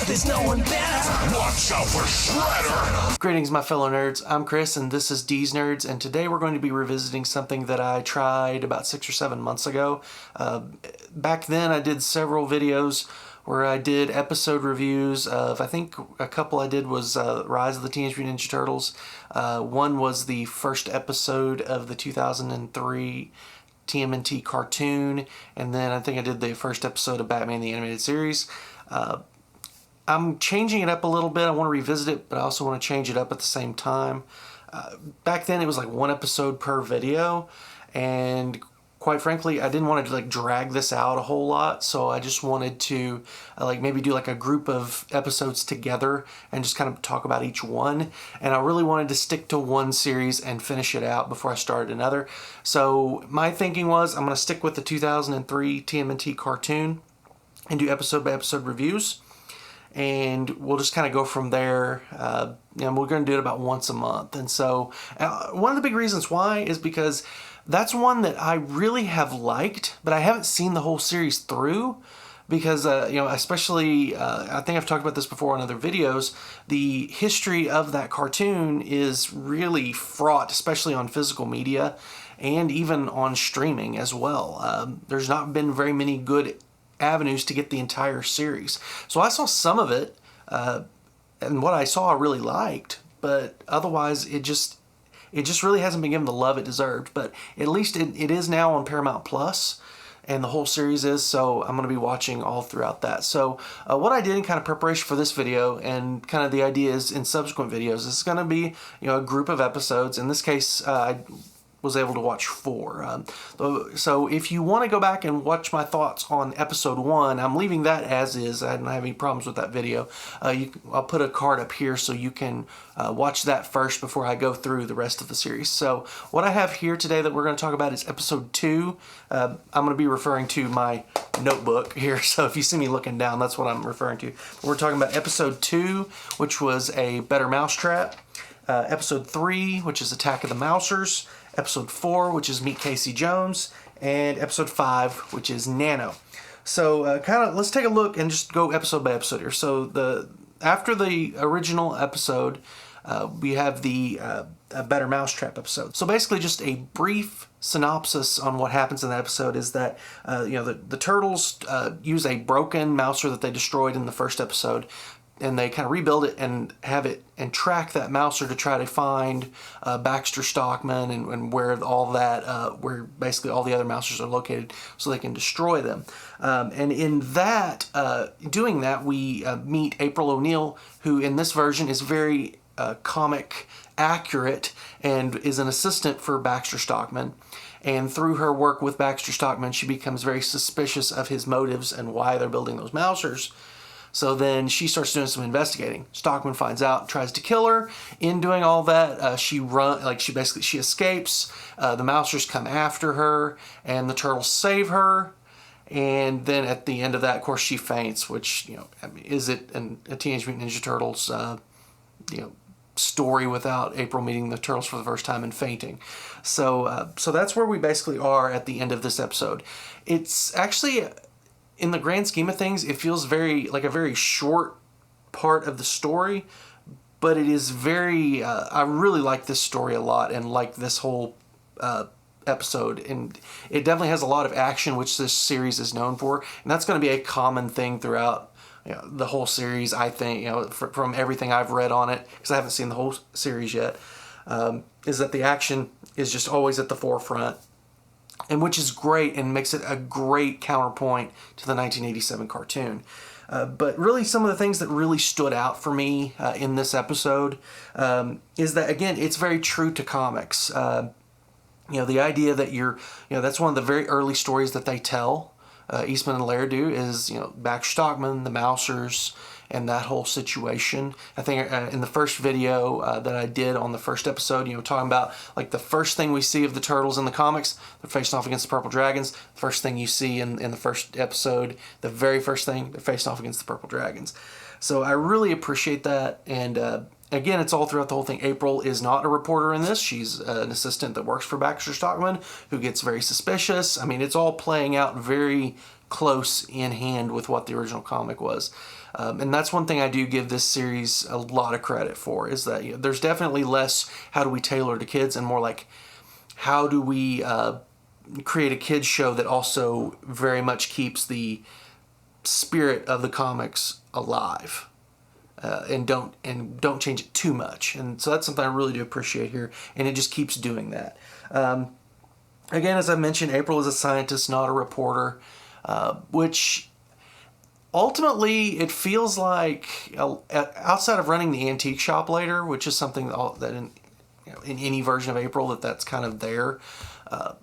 There's no one better. Watch out for Shredder! Greetings, my fellow nerds. I'm Chris, and this is D's Nerds, and today we're going to be revisiting something that I tried about 6 or 7 months ago. Back then, I did several videos where I did episode reviews of, I think a couple I did was Rise of the Teenage Mutant Ninja Turtles. One was the first episode of the 2003 TMNT cartoon, and then I think I did the first episode of Batman the Animated Series. I'm changing it up a little bit. I want to revisit it, but I also want to change it up at the same time. Back then it was like one episode per video, and quite frankly, I didn't want to drag this out a whole lot, so I just wanted to maybe do a group of episodes together and just kind of talk about each one. And I really wanted to stick to one series and finish it out before I started another. So my thinking was I'm going to stick with the 2003 TMNT cartoon and do episode by episode reviews. And we'll just kind of go from there. And we're going to do it about once a month. And so one of the big reasons why is because that's one that I really have liked, but I haven't seen the whole series through because, especially, I think I've talked about this before in other videos, the history of that cartoon is really fraught, especially on physical media and even on streaming as well. There's not been very many good avenues to get the entire series. So I saw some of it, and what I saw I really liked, but otherwise it just really hasn't been given the love it deserved. But at least it is now on Paramount Plus, and the whole series is, so I'm going to be watching all throughout that. So what I did in kind of preparation for this video, and kind of the idea is in subsequent videos, this is going to be a group of episodes. In this case, I was able to watch 4. So if you want to go back and watch my thoughts on episode 1, I'm leaving that as is. I don't have any problems with that video. I'll put a card up here so you can watch that first before I go through the rest of the series. So what I have here today that we're going to talk about is episode 2. I'm going to be referring to my notebook here, so if you see me looking down, that's what I'm referring to. We're talking about episode 2, which was A Better Mousetrap. Episode 3, which is Attack of the Mousers. Episode 4, which is Meet Casey Jones, and episode 5, which is Nano. So let's take a look and just go episode by episode here. So after the original episode, we have the A Better Mousetrap episode. So basically just a brief synopsis on what happens in that episode is that the turtles use a broken mouser that they destroyed in the first episode, and they kind of rebuild it and have it and track that mouser to try to find Baxter Stockman and where all that, where basically all the other mousers are located, so they can destroy them. And in that, doing that, we meet April O'Neil, who in this version is very comic accurate and is an assistant for Baxter Stockman. And through her work with Baxter Stockman, she becomes very suspicious of his motives and why they're building those mousers. So then she starts doing some investigating. Stockman finds out, tries to kill her. In doing all that, she escapes. The mousers come after her, and the turtles save her. And then at the end of that, of course, she faints, which is it a Teenage Mutant Ninja Turtles story without April meeting the turtles for the first time and fainting? So that's where we basically are at the end of this episode. It's actually, in the grand scheme of things, it feels like a very short part of the story, but it is very, I really like this story a lot and like this whole episode, and it definitely has a lot of action, which this series is known for, and that's going to be a common thing throughout the whole series, I think, from everything I've read on it, because I haven't seen the whole series yet, is that the action is just always at the forefront. And which is great and makes it a great counterpoint to the 1987 cartoon. But really some of the things that really stood out for me in this episode is that, again, it's very true to comics. The idea that that's one of the very early stories that they tell, Eastman and Laird do, is, Baxter Stockman, the Mousers, and that whole situation. I think in the first video that I did on the first episode, talking about the first thing we see of the turtles in the comics, they're facing off against the Purple Dragons. The first thing you see in the first episode, the very first thing, they're facing off against the Purple Dragons. So I really appreciate that. And again, it's all throughout the whole thing. April is not a reporter in this. She's an assistant that works for Baxter Stockman, who gets very suspicious. I mean, it's all playing out very close in hand with what the original comic was. And that's one thing I do give this series a lot of credit for, is that there's definitely less how do we tailor to kids and more like how do we create a kids show that also very much keeps the spirit of the comics alive. And don't change it too much. And so that's something I really do appreciate here, and it just keeps doing that. Again, as I mentioned, April is a scientist, not a reporter, which ultimately it feels like, outside of running the antique shop later, which is something that in any version of April that's kind of there,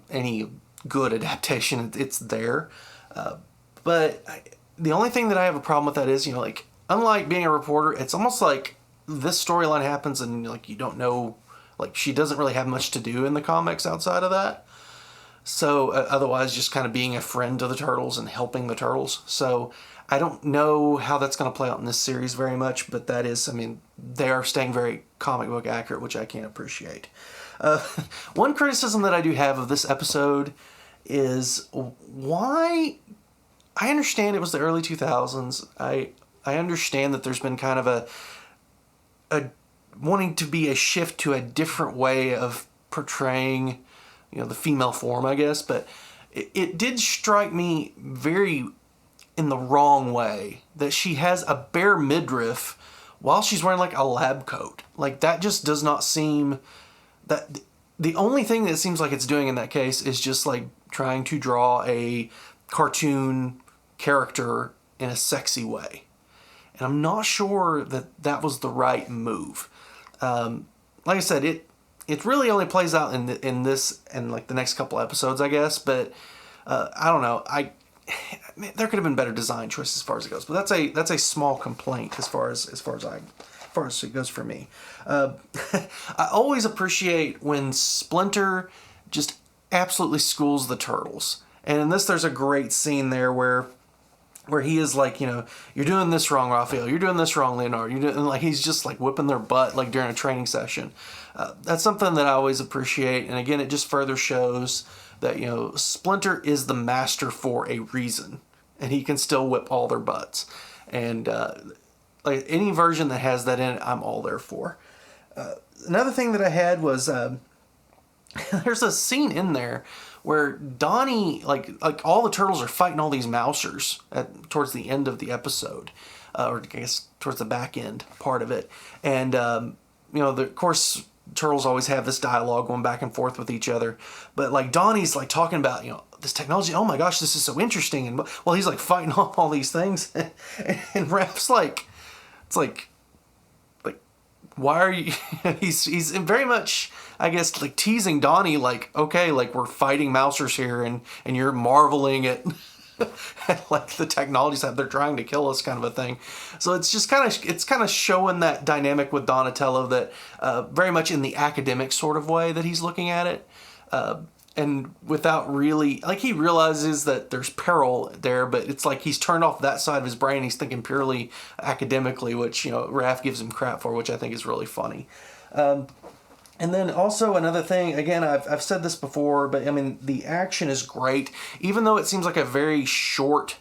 any good adaptation, it's there. But the only thing that I have a problem with that is, like, unlike being a reporter, it's almost like this storyline happens and like you don't know, like she doesn't really have much to do in the comics outside of that. So otherwise just kind of being a friend to the turtles and helping the turtles. So I don't know how that's going to play out in this series very much, but that is, I mean, they are staying very comic book accurate, which I can't appreciate. One criticism that I do have of this episode is why, I understand it was the early 2000s. I understand that there's been kind of a wanting to be a shift to a different way of portraying, the female form, I guess, but it did strike me very in the wrong way that she has a bare midriff while she's wearing like a lab coat. Like that just does not seem, that the only thing that it seems like it's doing in that case is just like trying to draw a cartoon character in a sexy way. And I'm not sure that was the right move. Like I said, it really only plays out in this and like the next couple episodes, I guess. But I don't know. There could have been better design choices as far as it goes. But that's a small complaint as far as it goes for me. I always appreciate when Splinter just absolutely schools the turtles. And in this, there's a great scene there where he is like, you're doing this wrong, Raphael. You're doing this wrong, Leonardo. And like he's just like whipping their butt like during a training session. That's something that I always appreciate. And again, it just further shows that Splinter is the master for a reason, and he can still whip all their butts. And like any version that has that in it, I'm all there for. Another thing that I had was there's a scene in there where Donnie, like all the turtles are fighting all these mousers towards the end of the episode, or I guess towards the back end part of it. And, of course, turtles always have this dialogue going back and forth with each other. But like Donnie's like talking about, this technology, oh my gosh, this is so interesting. And well, he's like fighting off all these things. And Raph's like, it's like, why are you, he's very much, I guess, like teasing Donnie, like, okay, like we're fighting mousers here and you're marveling at like the technologies that they're trying to kill us, kind of a thing. So it's just kind of showing that dynamic with Donatello that very much in the academic sort of way that he's looking at it. And without really, like he realizes that there's peril there, but it's like he's turned off that side of his brain. He's thinking purely academically, which, Raph gives him crap for, which I think is really funny. And then also another thing, again, I've said this before, but I mean, the action is great. Even though it seems like a very short,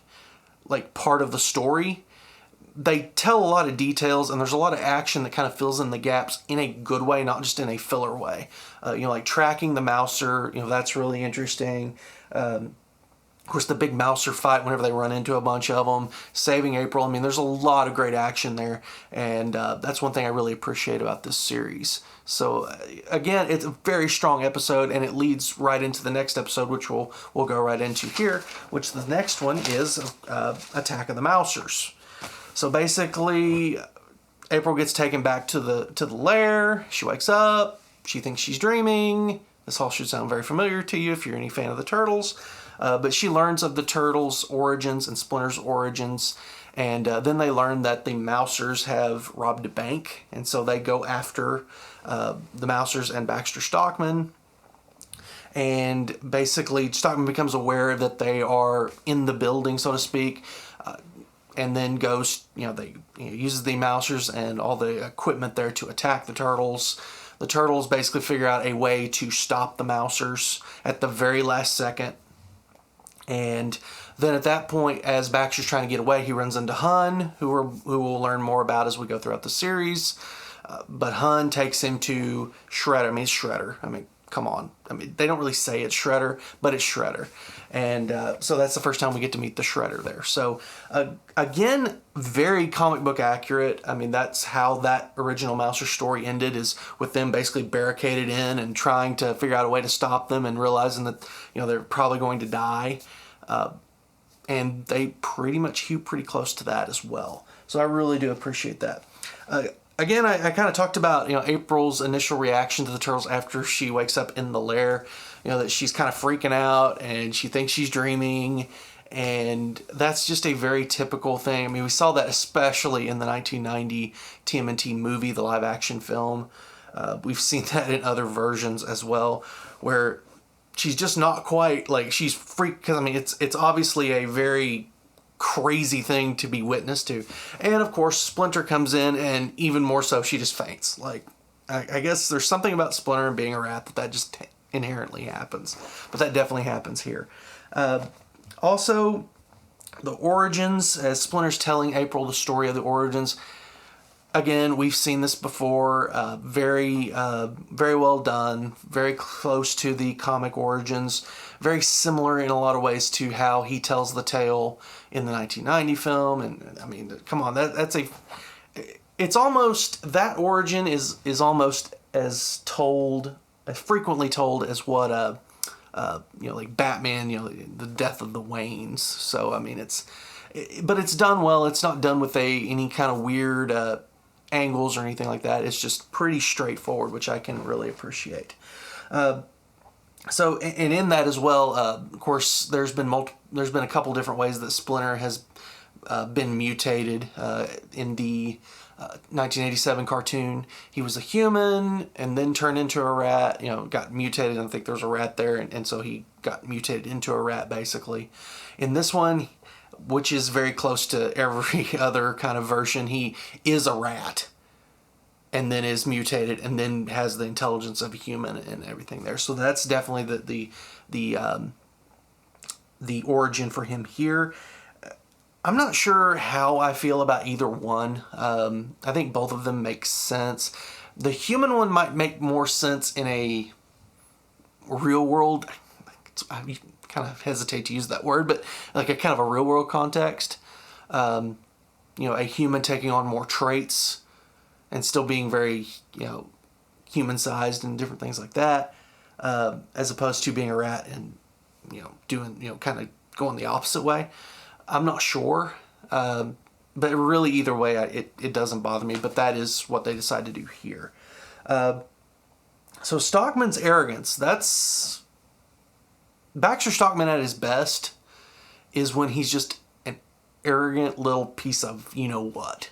like, part of the story, they tell a lot of details, and there's a lot of action that kind of fills in the gaps in a good way, not just in a filler way. Like tracking the mouser, that's really interesting. Of course, the big mouser fight whenever they run into a bunch of them, saving April. I mean, there's a lot of great action there, and that's one thing I really appreciate about this series. So again, it's a very strong episode, and it leads right into the next episode, which we'll go right into here. Which the next one is Attack of the Mousers. So basically, April gets taken back to the lair. She wakes up. She thinks she's dreaming. This all should sound very familiar to you if you're any fan of the Turtles. But she learns of the Turtles' origins and Splinter's origins. And then they learn that the Mousers have robbed a bank. And so they go after the Mousers and Baxter Stockman. And basically, Stockman becomes aware that they are in the building, so to speak. And then goes, uses the Mousers and all the equipment there to attack the Turtles. The Turtles basically figure out a way to stop the Mousers at the very last second. And then at that point, as Baxter's trying to get away, he runs into Hun, who we'll learn more about as we go throughout the series. But Hun takes him to Shredder. I mean, it's Shredder. I mean, come on. I mean, they don't really say it's Shredder, but it's Shredder. And so that's the first time we get to meet the Shredder there. So again, very comic book accurate. I mean, that's how that original Mouser story ended, is with them basically barricaded in and trying to figure out a way to stop them and realizing that, you know, they're probably going to die. And they pretty much hew pretty close to that as well. So I really do appreciate that. Again, I kind of talked about, you know, April's initial reaction to the turtles after she wakes up in the lair. You know, that she's kind of freaking out and she thinks she's dreaming. And that's just a very typical thing. I mean, we saw that especially in the 1990 TMNT movie, the live action film. We've seen that in other versions as well, where she's just not quite, like, she's freaked, because I mean, it's obviously a very crazy thing to be witness to. And of course, Splinter comes in, and even more so, she just faints. Like, I guess there's something about Splinter and being a rat that just inherently happens. But that definitely happens here. Also, the origins, as Splinter's telling April the story of the origins. Again, we've seen this before. Very well done. Very close to the comic origins. Very similar in a lot of ways to how he tells the tale in the 1990 film. And I mean, come on, it's almost, that origin is almost as frequently told as what you know, like Batman, you know, the death of the Waynes. So I mean, but it's done well. It's not done with any kind of weird angles or anything like that. It's just pretty straightforward, which I can really appreciate. So, and in that as well, of course, there's been a couple different ways that Splinter has been mutated. In the 1987 cartoon, he was a human and then turned into a rat. You know, got mutated. I think there was a rat there, and so he got mutated into a rat, basically. In this one, which is very close to every other kind of version, he is a rat and then is mutated and then has the intelligence of a human and everything there. So that's definitely the origin for him here. I'm not sure how I feel about either one. I think both of them make sense. The human one might make more sense in a real world, I kind of hesitate to use that word, but like a kind of a real world context. You know, a human taking on more traits and still being very, you know, human-sized and different things like that, as opposed to being a rat and, you know, doing, you know, kind of going the opposite way. I'm not sure, but really either way, it doesn't bother me, but that is what they decide to do here. So Stockman's arrogance, that's... Baxter Stockman at his best is when he's just an arrogant little piece of you-know-what.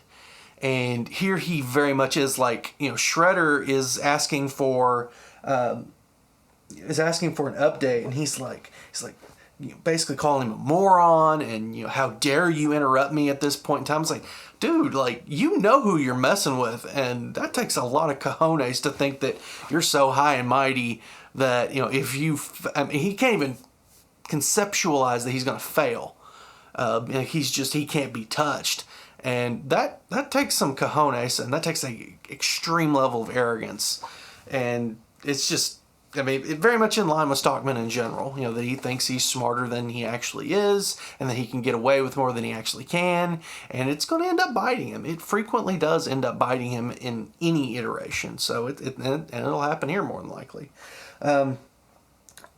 And here he very much is, like, you know, Shredder is asking for an update, and he's like, you know, basically calling him a moron, and, you know, how dare you interrupt me at this point in time. It's like, dude, like, you know who you're messing with, and that takes a lot of cojones to think that you're so high and mighty that, you know, I mean, he can't even conceptualize that he's going to fail. He can't be touched. And that takes some cojones, and that takes an extreme level of arrogance. And it's just, I mean, very much in line with Stockman in general. You know, that he thinks he's smarter than he actually is, and that he can get away with more than he actually can. And it's going to end up biting him. It frequently does end up biting him in any iteration. So and it'll happen here more than likely.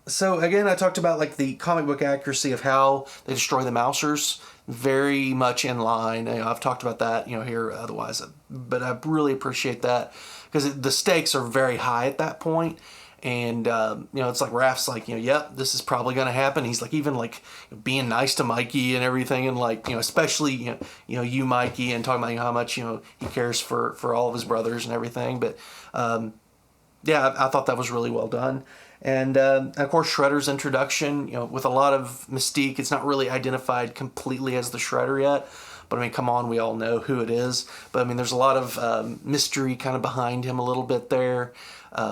So again, I talked about, like, the comic book accuracy of how they destroy the Mousers. Very much in line. You know, I've talked about that, you know, here otherwise, but I really appreciate that because the stakes are very high at that point. And, you know, it's like Raph's like, you know, yep, this is probably going to happen. He's like, even like being nice to Mikey and everything. And like, you know, especially, you Mikey, and talking about, you know, how much, you know, he cares for all of his brothers and everything. But, yeah, I thought that was really well done. And of course, Shredder's introduction, you know, with a lot of mystique. It's not really identified completely as the Shredder yet, but I mean, come on, we all know who it is. But I mean, there's a lot of mystery kind of behind him a little bit there.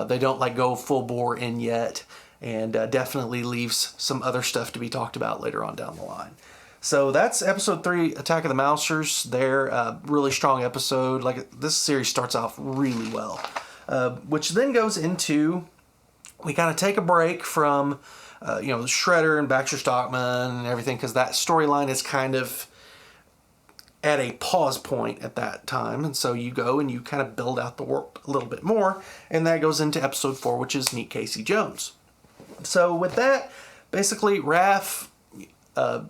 They don't like go full bore in yet. and definitely leaves some other stuff to be talked about later on down the line. So that's episode 3, Attack of the Mousers. They're really strong episode. Like, this series starts off really well, which then goes into, we kind of take a break from Shredder and Baxter Stockman and everything, because that storyline is kind of at a pause point at that time, and so you go and you kind of build out the world a little bit more, and that goes into episode 4, which is Meet Casey Jones. So with that, basically Raph,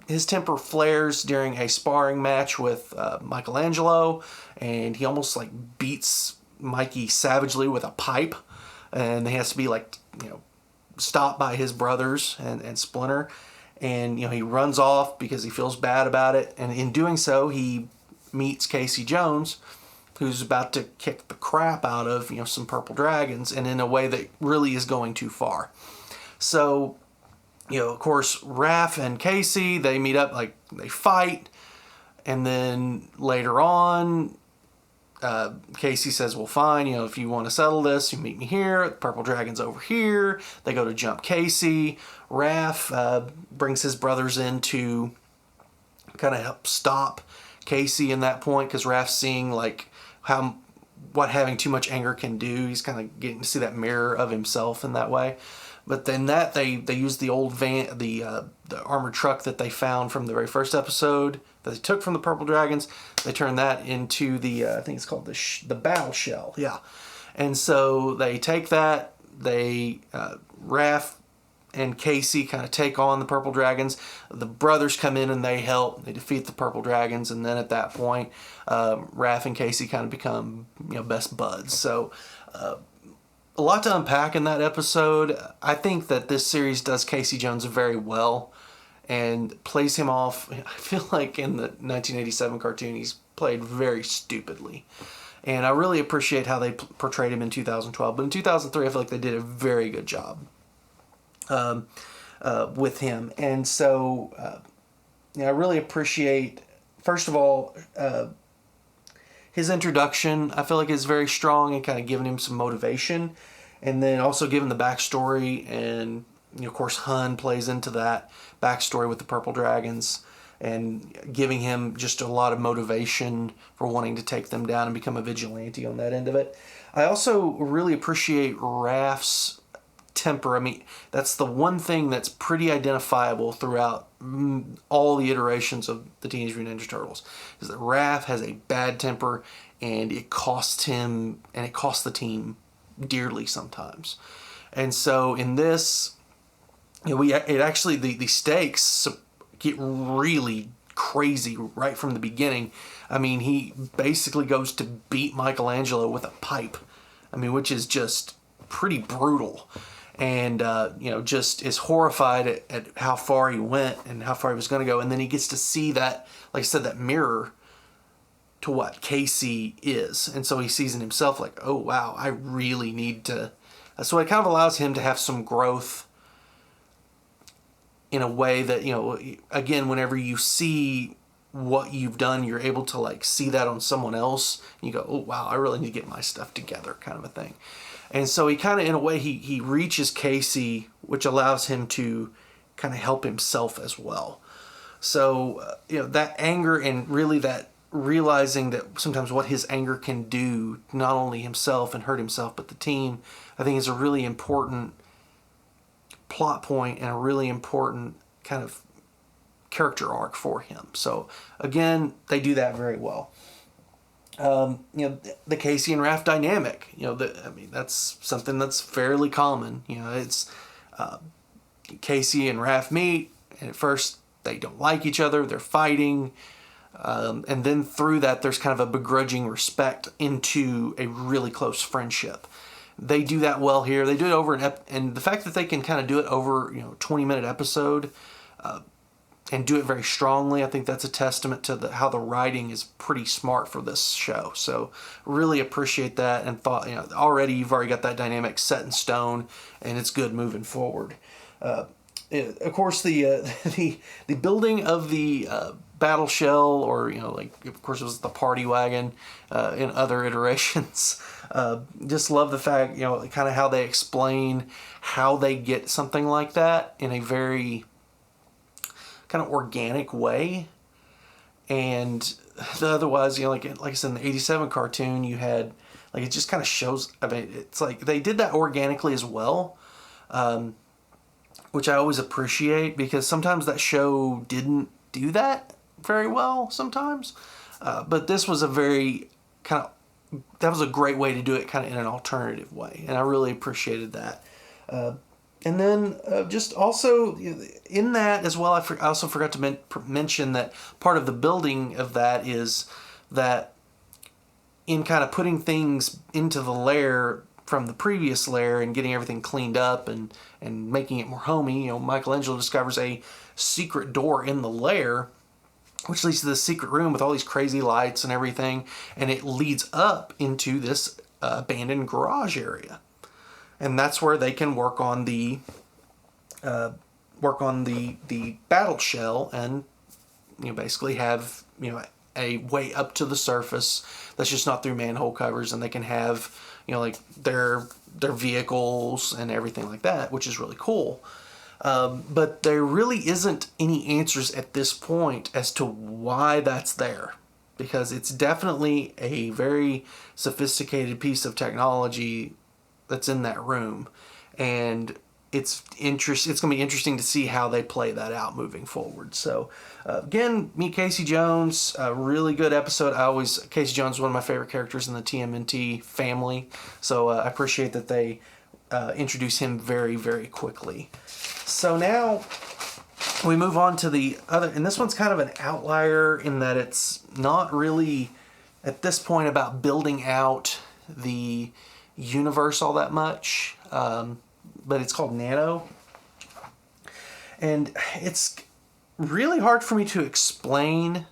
his temper flares during a sparring match with Michelangelo, and he almost like beats Mikey savagely with a pipe, and he has to be stopped by his brothers and Splinter, and he runs off because he feels bad about it, and in doing so he meets Casey Jones, who's about to kick the crap out of some purple dragons, and in a way that really is going too far. So of course, Raph and Casey, they meet up, they fight, and then later on, Casey says, well, fine, if you want to settle this, you meet me here. The purple dragon's over here. They go to jump Casey. Raph brings his brothers in to kind of help stop Casey in that point, because Raph's seeing, what having too much anger can do. He's kind of getting to see that mirror of himself in that way. But then they use the old van, the armored truck that they found from the very first episode that they took from the Purple Dragons. They turn that into the I think it's called the battle shell. Yeah, and so they take that. They Raph and Casey kind of take on the Purple Dragons. The brothers come in and they help. They defeat the Purple Dragons, and then at that point, Raph and Casey kind of become best buds. So. A lot to unpack in that episode. I think that this series does Casey Jones very well and plays him off. I feel like in the 1987 cartoon, he's played very stupidly. And I really appreciate how they portrayed him in 2012. But in 2003, I feel like they did a very good job with him. And so I really appreciate, first of all, his introduction, I feel like, is very strong and kind of giving him some motivation. And then also giving the backstory, and of course Hun plays into that backstory with the Purple Dragons, and giving him just a lot of motivation for wanting to take them down and become a vigilante on that end of it. I also really appreciate Raph's temper. I mean, that's the one thing that's pretty identifiable throughout all the iterations of the Teenage Mutant Ninja Turtles, is that Raph has a bad temper, and it costs him and it costs the team dearly sometimes. And so in this, the stakes get really crazy right from the beginning. I mean, he basically goes to beat Michelangelo with a pipe. I mean, which is just pretty brutal. And, just is horrified at how far he went and how far he was going to go. And then he gets to see that, like I said, that mirror to what Casey is. And so he sees in himself like, oh, wow, I really need to. So it kind of allows him to have some growth in a way that, again, whenever you see what you've done, you're able to see that on someone else. And you go, oh, wow, I really need to get my stuff together, kind of a thing. And so he kind of, in a way, he reaches Casey, which allows him to kind of help himself as well. So, that anger, and really that realizing that sometimes what his anger can do, not only himself and hurt himself, but the team, I think is a really important plot point and a really important kind of character arc for him. So, again, they do that very well. The Casey and Raph dynamic, that's something that's fairly common. It's Casey and Raph meet, and at first they don't like each other, they're fighting, and then through that there's kind of a begrudging respect into a really close friendship. They do that well here. They do it over and the fact that they can kind of do it over 20-minute episode, and do it very strongly, I think that's a testament to how the writing is pretty smart for this show. So really appreciate that, and thought, already you've already got that dynamic set in stone, and it's good moving forward. of course, the the building of the battle shell, or like of course it was the party wagon in other iterations. Just love the fact, kind of how they explain how they get something like that in a very kind of organic way. And otherwise, like I said, in the '87 cartoon, you had like it just kind of shows. I mean, it's like they did that organically as well, which I always appreciate, because sometimes that show didn't do that very well sometimes. But this was a very that was a great way to do it, kind of in an alternative way, and I really appreciated that. And then just also in that as well, I also forgot to mention that part of the building of that is that in kind of putting things into the lair from the previous lair and getting everything cleaned up and making it more homey, Michelangelo discovers a secret door in the lair, which leads to this secret room with all these crazy lights and everything, and it leads up into this abandoned garage area. And that's where they can work on the battle shell, and basically have a way up to the surface that's just not through manhole covers, and they can have like their vehicles and everything like that, which is really cool. But there really isn't any answers at this point as to why that's there, because it's definitely a very sophisticated piece of technology that's in that room, and it's going to be interesting to see how they play that out moving forward. So again, meet Casey Jones, a really good episode. Casey Jones is one of my favorite characters in the TMNT family, so I appreciate that they introduce him very, very quickly. So now we move on to the other, and this one's kind of an outlier in that it's not really at this point about building out the universe all that much, but it's called Nano, and it's really hard for me to explain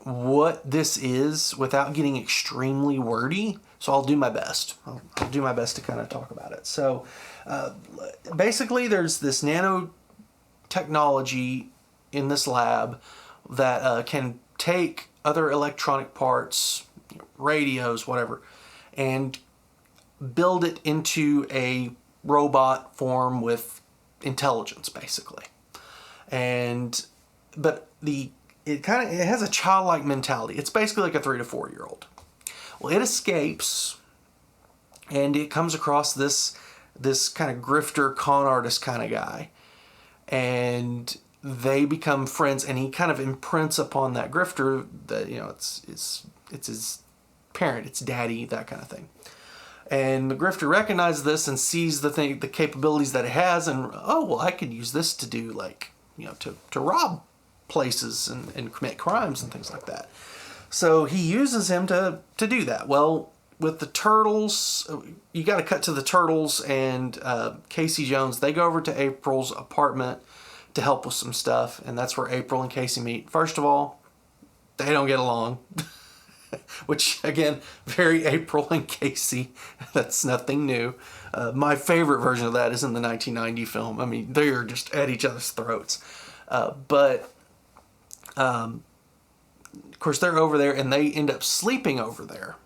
what this is without getting extremely wordy, so I'll do my best. I'll do my best to kind of talk about it. So basically there's this nano technology in this lab that can take other electronic parts, radios, whatever, and build it into a robot form with intelligence, basically. But it has a childlike mentality. It's basically like a 3 to 4 year old. Well, it escapes, and it comes across this kind of grifter, con artist kind of guy, and they become friends. And he kind of imprints upon that grifter that it's his parent, it's daddy, that kind of thing. And the grifter recognizes this and sees the capabilities that it has, and I could use this to do to rob places and commit crimes and things like that. So he uses him to do that. Well, with the turtles, you got to cut to the turtles and Casey Jones. They go over to April's apartment to help with some stuff, and that's where April and Casey meet. First of all, they don't get along. Which, again, very April and Casey. That's nothing new. My favorite version of that is in the 1990 film. I mean, they are just at each other's throats. But of course, they're over there, and they end up sleeping over there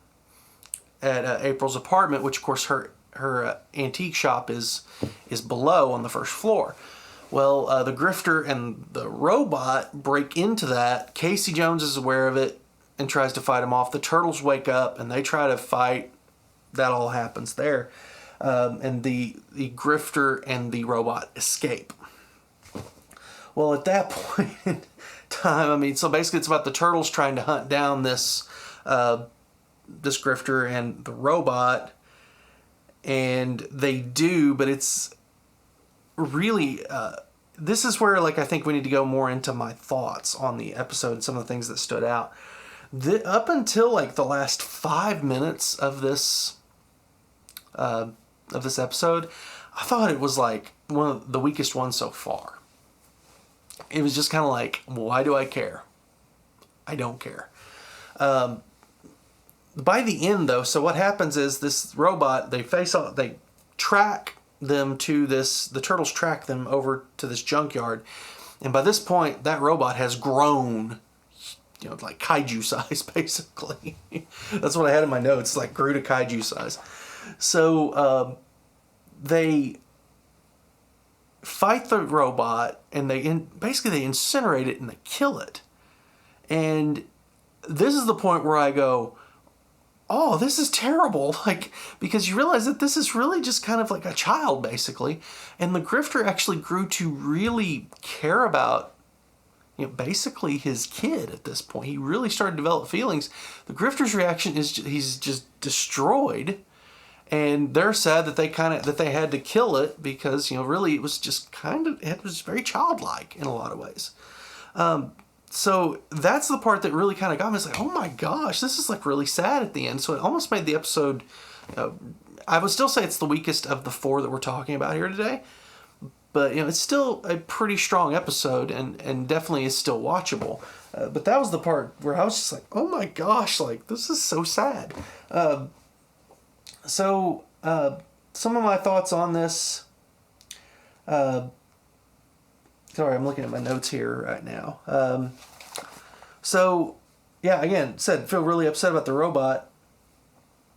at April's apartment, which, of course, her antique shop is below on the first floor. Well, the grifter and the robot break into that. Casey Jones is aware of it and tries to fight him off. The turtles wake up and they try to fight. That all happens there. And the grifter and the robot escape. Well, at that point in time, so basically it's about the turtles trying to hunt down this grifter and the robot. And they do, but it's really... this is where I think we need to go more into my thoughts on the episode and some of the things that stood out. Up until the last 5 minutes of this episode, I thought it was one of the weakest ones so far. It was just kind of why do I care? I don't care. By the end, though, so what happens is this robot, they track them to the turtles track them over to this junkyard. And by this point, that robot has grown, like kaiju size, basically. That's what I had in my notes, like grew to kaiju size. So they fight the robot, and basically they incinerate it and they kill it. And this is the point where I go, oh, this is terrible. Like, because you realize that this is really just kind of like a child, basically. And the grifter actually grew to really care about, basically his kid at this point. He really started to develop feelings. The grifter's reaction is he's just destroyed. And they're sad that they had to kill it because, really it was just it was very childlike in a lot of ways. So that's the part that really kind of got me. It's like, oh my gosh, this is like really sad at the end. So it almost made the episode, I would still say it's the weakest of the 4 that we're talking about here today. But, it's still a pretty strong episode and definitely is still watchable. But that was the part where I was just like, oh my gosh, like this is so sad. So some of my thoughts on this, sorry, I'm looking at my notes here right now. So, yeah, again, feel really upset about the robot.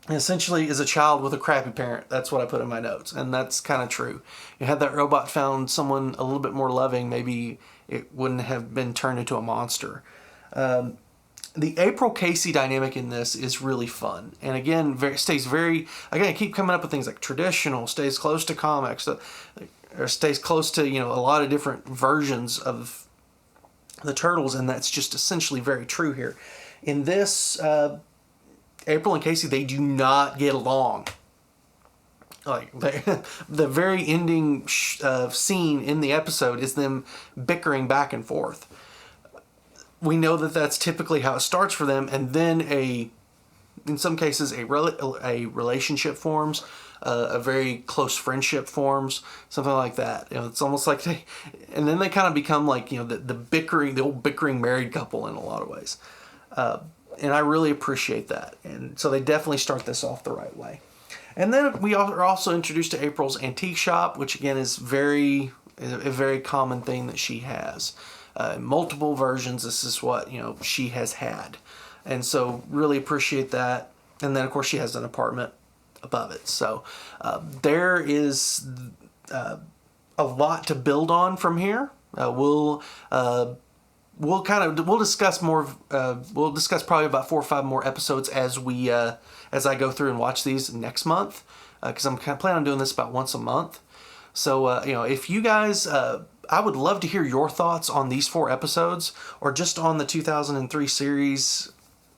Essentially is a child with a crappy parent. That's what I put in my notes, and that's kind of true. Had that robot found someone a little bit more loving, maybe it wouldn't have been turned into a monster. The April Casey dynamic in this is really fun, and again, I keep coming up with things like traditional, stays close to comics, or stays close to a lot of different versions of the Turtles, and that's just essentially very true here. In this, April and Casey, they do not get along. Like the very ending scene in the episode is them bickering back and forth. We know that that's typically how it starts for them, and then in some cases a relationship forms, a very close friendship forms, something like that. It's almost like and then they kind of become like the old bickering married couple in a lot of ways, and I really appreciate that. And so they definitely start this off the right way. And then we are also introduced to April's antique shop, which again is a very common thing that she has. Multiple versions, this is what she has had, and so really appreciate that. And then of course she has an apartment above it, so there is a lot to build on from here. We'll discuss more. We'll discuss probably about 4 or 5 more episodes as I go through and watch these next month, because I'm kind of planning on doing this about once a month. So if you guys, I would love to hear your thoughts on these 4 episodes, or just on the 2003 series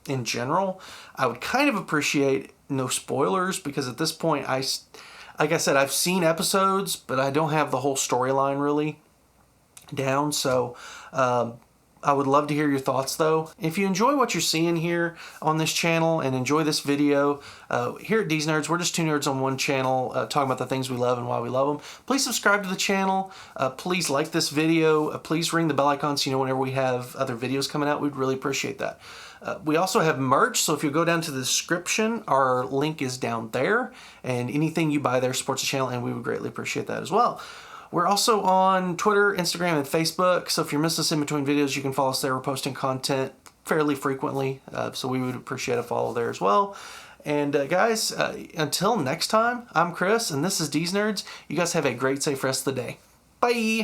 in general. I would kind of appreciate no spoilers, because at this point, like I said, I've seen episodes, but I don't have the whole storyline really down. So I would love to hear your thoughts, though. If you enjoy what you're seeing here on this channel and enjoy this video, here at D's Nerds, we're just 2 nerds on one channel talking about the things we love and why we love them. Please subscribe to the channel. Please like this video. Please ring the bell icon so you know whenever we have other videos coming out. We'd really appreciate that. We also have merch, so if you go down to the description, our link is down there, and anything you buy there supports the channel, and we would greatly appreciate that as well. We're also on Twitter, Instagram, and Facebook, so if you're missing us in between videos, you can follow us there. We're posting content fairly frequently, so we would appreciate a follow there as well. And guys, until next time, I'm Chris, and this is D's Nerds. You guys have a great, safe rest of the day. Bye!